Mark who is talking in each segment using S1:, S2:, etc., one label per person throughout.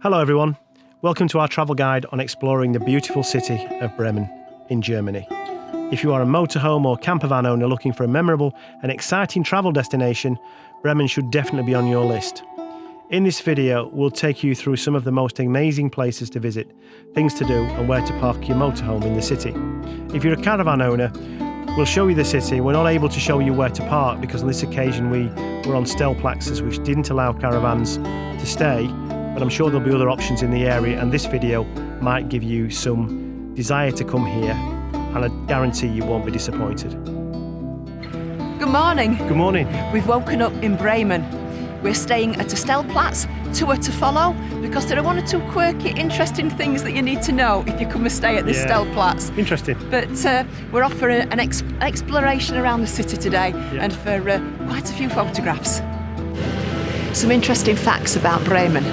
S1: Hello everyone, welcome to our travel guide on exploring the beautiful city of Bremen in Germany. If you are a motorhome or camper van owner looking for a memorable and exciting travel destination, Bremen should definitely be on your list. In this video, we'll take you through some of the most amazing places to visit, things to do and where to park your motorhome in the city. If you're a caravan owner, we'll show you the city. We're not able to show you where to park because on this occasion we were on Stellplatzes which didn't allow caravans to stay, but I'm sure there'll be other options in the area, and this video might give you some desire to come here, and I guarantee you won't be disappointed.
S2: Good morning.
S1: Good morning.
S2: We've woken up in Bremen. We're staying at a Stellplatz tour to follow because there are one or two quirky, interesting things that you need to know if you come and stay at this Stellplatz.
S1: Interesting. But
S2: we're off for an exploration around the city today and for quite a few photographs. Some interesting facts about Bremen.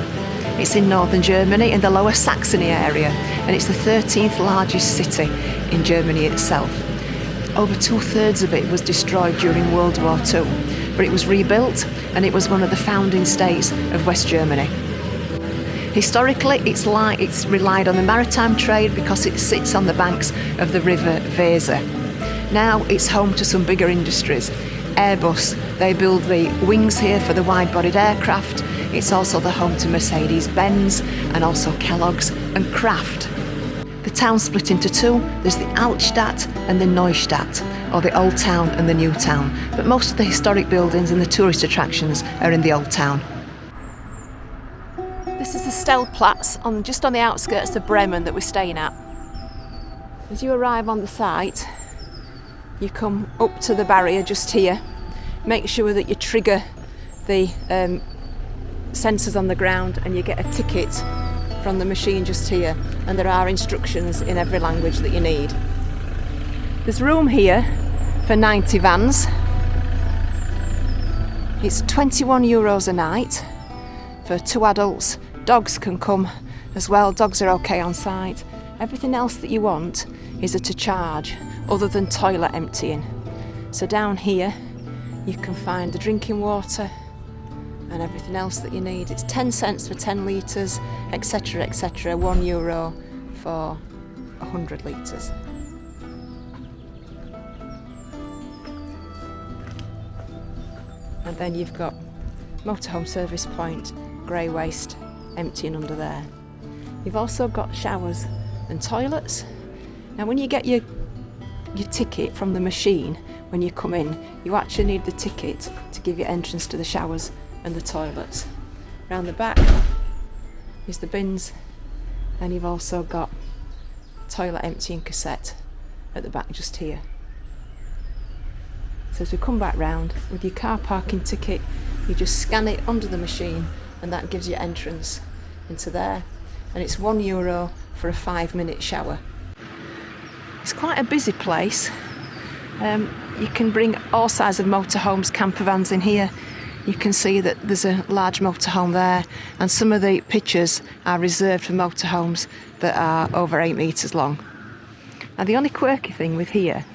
S2: It's in northern Germany in the Lower Saxony area, and it's the 13th largest city in Germany itself. Over 2/3 of it was destroyed during World War II, but it was rebuilt and it was one of the founding states of West Germany. Historically, it's relied on the maritime trade because it sits on the banks of the river Weser. Now it's home to some bigger industries. Airbus, they build the wings here for the wide-bodied aircraft. It's also the home to Mercedes-Benz and also Kellogg's and Kraft. The town's split into two. There's the Altstadt and the Neustadt, or the Old Town and the New Town. But most of the historic buildings and the tourist attractions are in the Old Town. This is the Stellplatz, just on the outskirts of Bremen that we're staying at. As you arrive on the site, you come up to the barrier just here. Make sure that you trigger the sensors on the ground and you get a ticket from the machine just here, and there are instructions in every language that you need. There's room here for 90 vans. It's €21 a night for 2 adults. Dogs can come as well, dogs are okay on site. Everything else that you want is at a charge other than toilet emptying. So down here you can find the drinking water and everything else that you need. It's 10 cents for 10 litres, etc, etc, €1 for 100 litres. And then you've got motorhome service point, grey waste emptying under there. You've also got showers and toilets. Now when you get your ticket from the machine, when you come in, you actually need the ticket to give you entrance to the showers and the toilets. Round the back is the bins, and you've also got toilet emptying cassette at the back just here. So as we come back round with your car parking ticket, you just scan it under the machine and that gives you entrance into there, and it's €1 for a 5-minute shower. It's quite a busy place. You can bring all sizes of motorhomes, camper vans in here. You can see that there's a large motorhome there, and some of the pictures are reserved for motorhomes that are over 8 metres long. Now the only quirky thing with here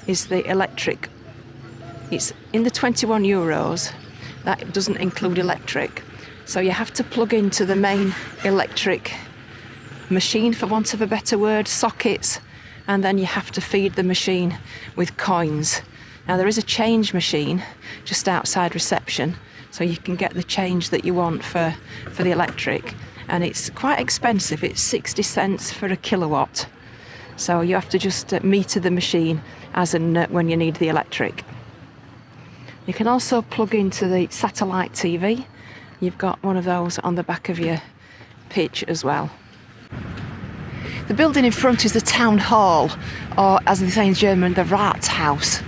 S2: is the electric. It's in the €21, that doesn't include electric. So you have to plug into the main electric machine, for want of a better word, sockets, and then you have to feed the machine with coins. Now there is a change machine just outside reception, so you can get the change that you want for the electric, and it's quite expensive. It's 60 cents for a kilowatt, so you have to just meter the machine as and when you need the electric. You can also plug into the satellite TV. You've got one of those on the back of your pitch as well. The building in front is the town hall, or as they say in German, the Rathaus.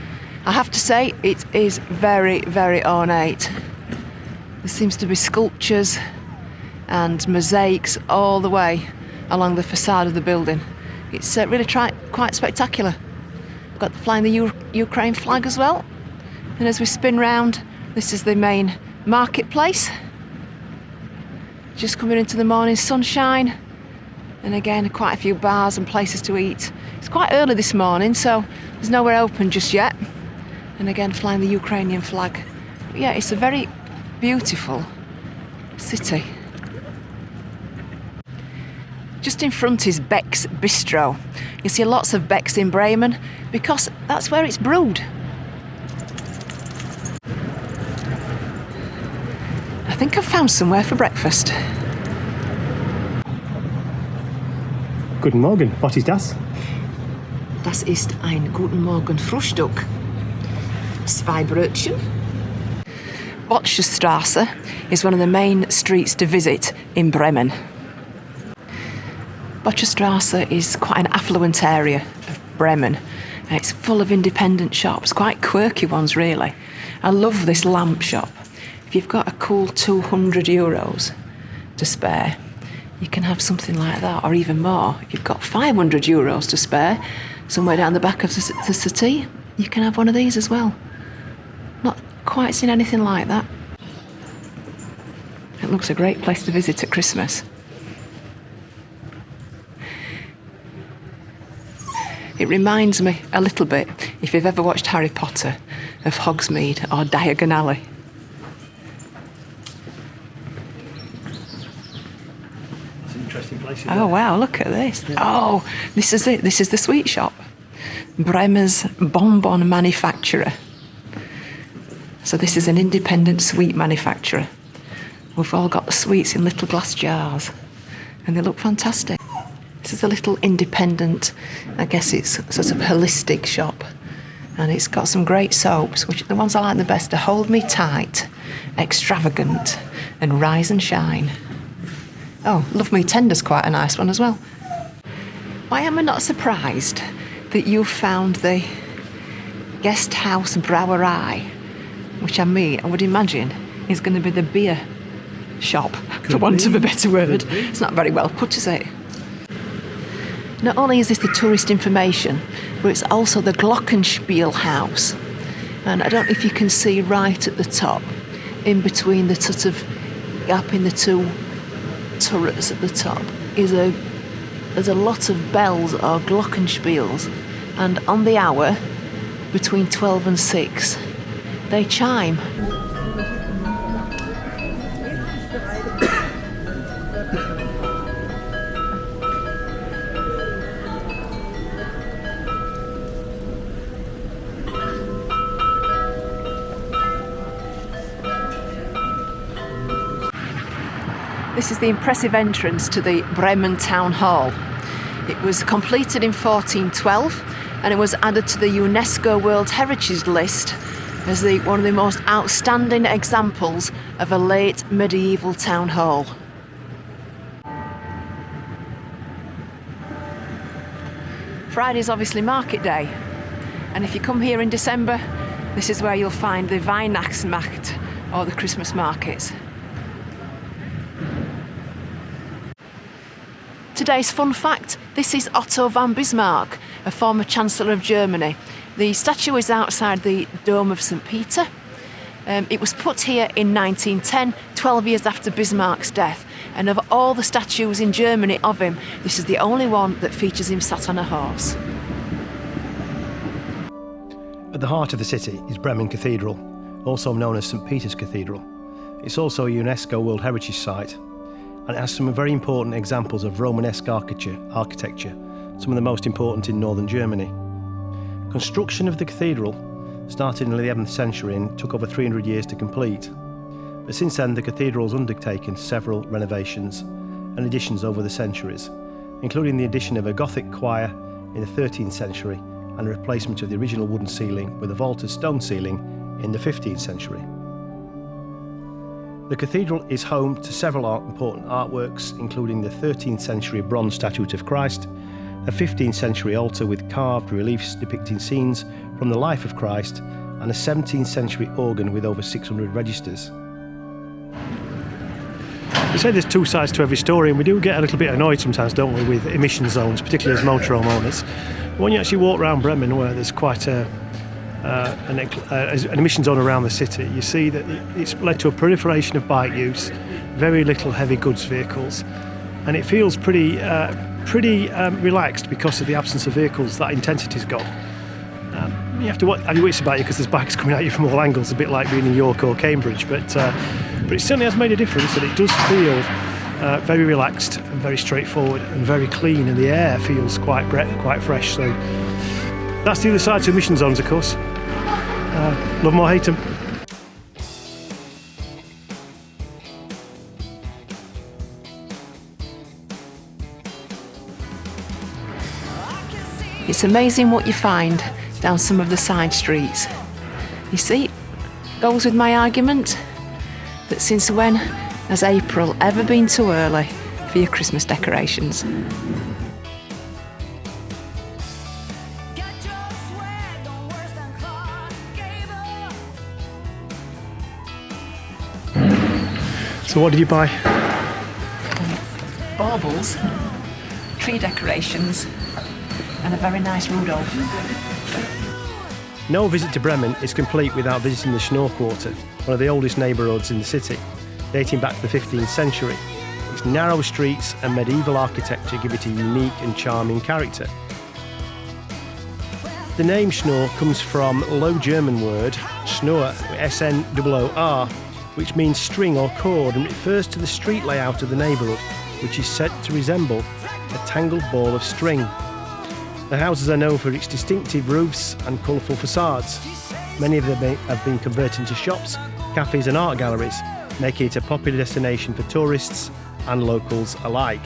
S2: I have to say, it is very, very ornate. There seems to be sculptures and mosaics all the way along the facade of the building. It's really quite spectacular. We've got flying the Ukraine flag as well. And as we spin round, this is the main marketplace. Just coming into the morning sunshine. And again, quite a few bars and places to eat. It's quite early this morning, so there's nowhere open just yet. And again, flying the Ukrainian flag. But yeah, it's a very beautiful city. Just in front is Beck's Bistro. You see lots of Beck's in Bremen because that's where it's brewed. I think I've found somewhere for breakfast.
S1: Guten Morgen, what is das?
S2: Das ist ein Guten Morgen Frühstück. Zwei Brötchen. Botcherstrasse is one of the main streets to visit in Bremen. Botcherstrasse is quite an affluent area of Bremen. It's full of independent shops, quite quirky ones really. I love this lamp shop. If you've got a cool €200 to spare, you can have something like that, or even more. If you've got €500 to spare, somewhere down the back of the city, you can have one of these as well. Not quite seen anything like that. It looks a great place to visit at Christmas. It reminds me a little bit, if you've ever watched Harry Potter, of Hogsmeade or Diagon Alley.
S1: That's an interesting place.
S2: Oh wow, look at this. Oh, this is it. This is the sweet shop. Bremer's bonbon manufacturer. So this is an independent sweet manufacturer. We've all got the sweets in little glass jars and they look fantastic. This is a little independent, I guess it's sort of holistic shop, and it's got some great soaps, which the ones I like the best are Hold Me Tight, Extravagant and Rise and Shine. Oh, Love Me Tender's quite a nice one as well. Why am I not surprised that you found the Guest House Brauerei, which I would imagine is going to be the beer shop, for want of a better word. It's not very well put, is it? Not only is this the tourist information, but it's also the Glockenspiel house. And I don't know if you can see right at the top, in between the sort of gap in the two turrets at the top, there's a lot of bells or Glockenspiels. And on the hour, between 12 and 6, they chime. This is the impressive entrance to the Bremen Town Hall. It was completed in 1412 and it was added to the UNESCO World Heritage List as one of the most outstanding examples of a late medieval town hall. Friday's obviously market day, and if you come here in December, this is where you'll find the Weihnachtsmarkt or the Christmas markets. Today's fun fact, this is Otto von Bismarck, a former Chancellor of Germany. The statue is outside the Dome of St. Peter. It was put here in 1910, 12 years after Bismarck's death. And of all the statues in Germany of him, this is the only one that features him sat on a horse.
S1: At the heart of the city is Bremen Cathedral, also known as St. Peter's Cathedral. It's also a UNESCO World Heritage Site, and it has some very important examples of Romanesque architecture, some of the most important in northern Germany. Construction of the cathedral started in the 11th century and took over 300 years to complete. But since then, the cathedral has undertaken several renovations and additions over the centuries, including the addition of a Gothic choir in the 13th century and a replacement of the original wooden ceiling with a vaulted stone ceiling in the 15th century. The cathedral is home to several important artworks, including the 13th century bronze statue of Christ, a 15th century altar with carved reliefs depicting scenes from the life of Christ, and a 17th century organ with over 600 registers. We say there's two sides to every story, and we do get a little bit annoyed sometimes, don't we, with emission zones, particularly as motorhome owners. When you actually walk around Bremen, where there's quite an emission zone around the city, you see that it's led to a proliferation of bike use, very little heavy goods vehicles, and it feels pretty relaxed because of the absence of vehicles. That intensity's gone. You have to have your wits about you because there's bikes coming at you from all angles, a bit like being in York or Cambridge, but it certainly has made a difference, and it does feel Very relaxed and very straightforward and very clean, and the air feels quite fresh. So that's the other side to emission zones, of course. Love them or hate them.
S2: It's amazing what you find down some of the side streets. You see, goes with my argument that since when has April ever been too early for your Christmas decorations?
S1: So what did you buy?
S2: Baubles, tree decorations, and a very nice Rudolph.
S1: No visit to Bremen is complete without visiting the Schnoor Quarter, one of the oldest neighbourhoods in the city, dating back to the 15th century. Its narrow streets and medieval architecture give it a unique and charming character. The name Schnoor comes from a Low German word, Schnur, S-N-O-O-R, which means string or cord, and refers to the street layout of the neighbourhood, which is said to resemble a tangled ball of string. The houses are known for its distinctive roofs and colourful facades. Many of them have been converted into shops, cafes and art galleries, making it a popular destination for tourists and locals alike.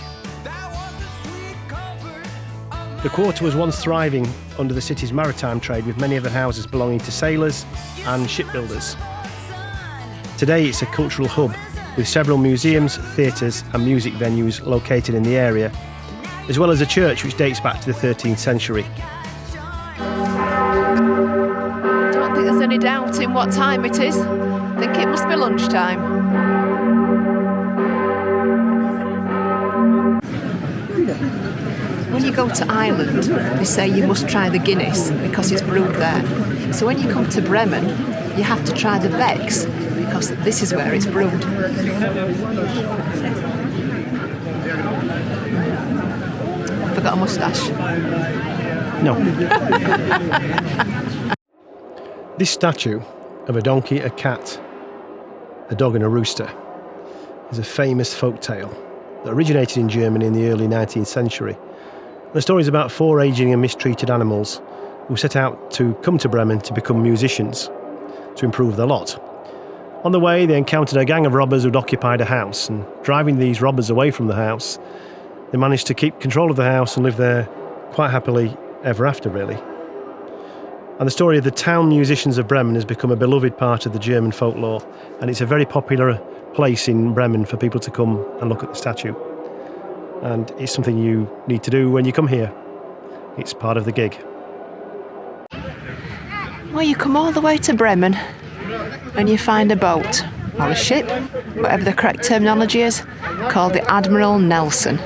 S1: The quarter was once thriving under the city's maritime trade, with many of the houses belonging to sailors and shipbuilders. Today it's a cultural hub with several museums, theatres and music venues located in the area, as well as a church which dates back to the 13th century.
S2: Don't think there's any doubt in what time it is. I think it must be lunchtime. When you go to Ireland, they say you must try the Guinness because it's brewed there. So when you come to Bremen, you have to try the Becks because this is where it's brewed. Got a moustache?
S1: No. This statue of a donkey, a cat, a dog and a rooster is a famous folk tale that originated in Germany in the early 19th century. The story is about four ageing and mistreated animals who set out to come to Bremen to become musicians, to improve their lot. On the way, they encountered a gang of robbers who'd occupied a house, and driving these robbers away from the house, they managed to keep control of the house and live there quite happily ever after, really. And the story of the Town Musicians of Bremen has become a beloved part of the German folklore, and it's a very popular place in Bremen for people to come and look at the statue. And it's something you need to do when you come here. It's part of the gig.
S2: Well, you come all the way to Bremen and you find a boat, or a ship, whatever the correct terminology is, called the Admiral Nelson.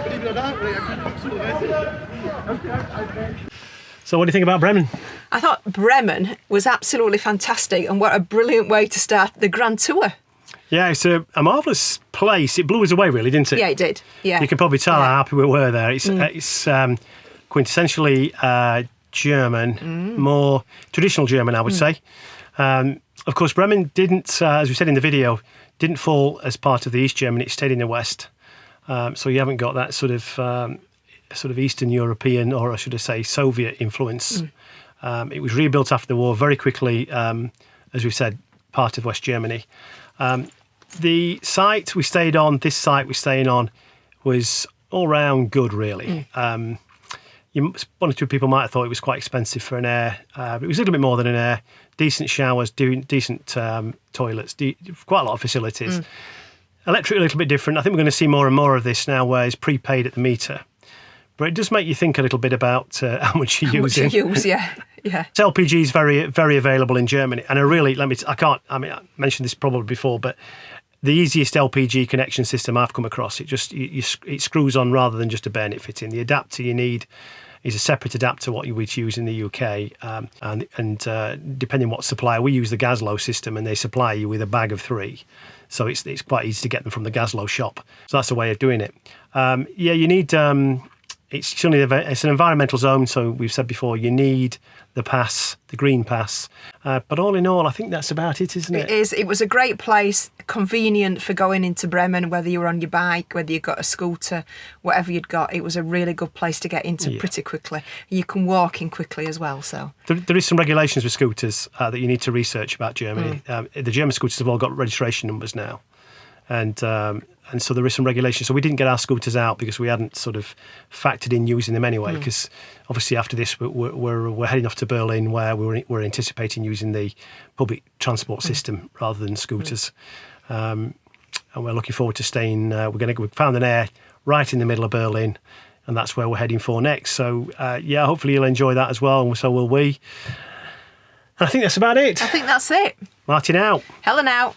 S1: So what do you think about Bremen?
S2: I thought Bremen was absolutely fantastic, and what a brilliant way to start the grand tour.
S1: Yeah, it's a marvellous place. It blew us away, really, didn't it?
S2: Yeah, it did. Yeah.
S1: You can probably tell how happy we were there. It's quintessentially German, more traditional German, I would say. Of course, Bremen didn't, as we said in the video, didn't fall as part of the East Germany. It stayed in the West. So you haven't got that sort of Eastern European, or I should say Soviet influence. It was rebuilt after the war very quickly, as we've said, part of West Germany. The site we stayed on, one was all round good, really. One or two people might have thought it was quite expensive for an air. But it was a little bit more than an air. Decent showers, decent toilets, quite a lot of facilities. Electric a little bit different. I think we're going to see more and more of this now, where it's prepaid at the meter. But it does make you think a little bit about how much you're using.
S2: Yeah.
S1: LPG is very, very available in Germany, and I mentioned this probably before, but the easiest LPG connection system I've come across, it screws on rather than just a bayonet fitting. The adapter you need is a separate adapter what you would use in the UK, and depending on what supplier, we use the Gaslow system, and they supply you with a bag of 3. So it's quite easy to get them from the Gaslow shop. So that's the way of doing it. You need it's an environmental zone, so we've said before you need the pass, the green pass. But all in all, I think that's about it, isn't it?
S2: It is. It was a great place, convenient for going into Bremen, whether you were on your bike, whether you got a scooter, whatever you'd got. It was a really good place to get into pretty quickly. You can walk in quickly as well. So
S1: there is some regulations with scooters that you need to research about Germany. The German scooters have all got registration numbers now, and so there is some regulation. So we didn't get our scooters out because we hadn't sort of factored in using them anyway. Because obviously after this we're heading off to Berlin, where we're anticipating using the public transport system rather than scooters. And we're looking forward to staying. We found an air right in the middle of Berlin, and that's where we're heading for next. So hopefully you'll enjoy that as well, and so will we. And I think that's about it.
S2: I think that's it.
S1: Martin out.
S2: Helen out.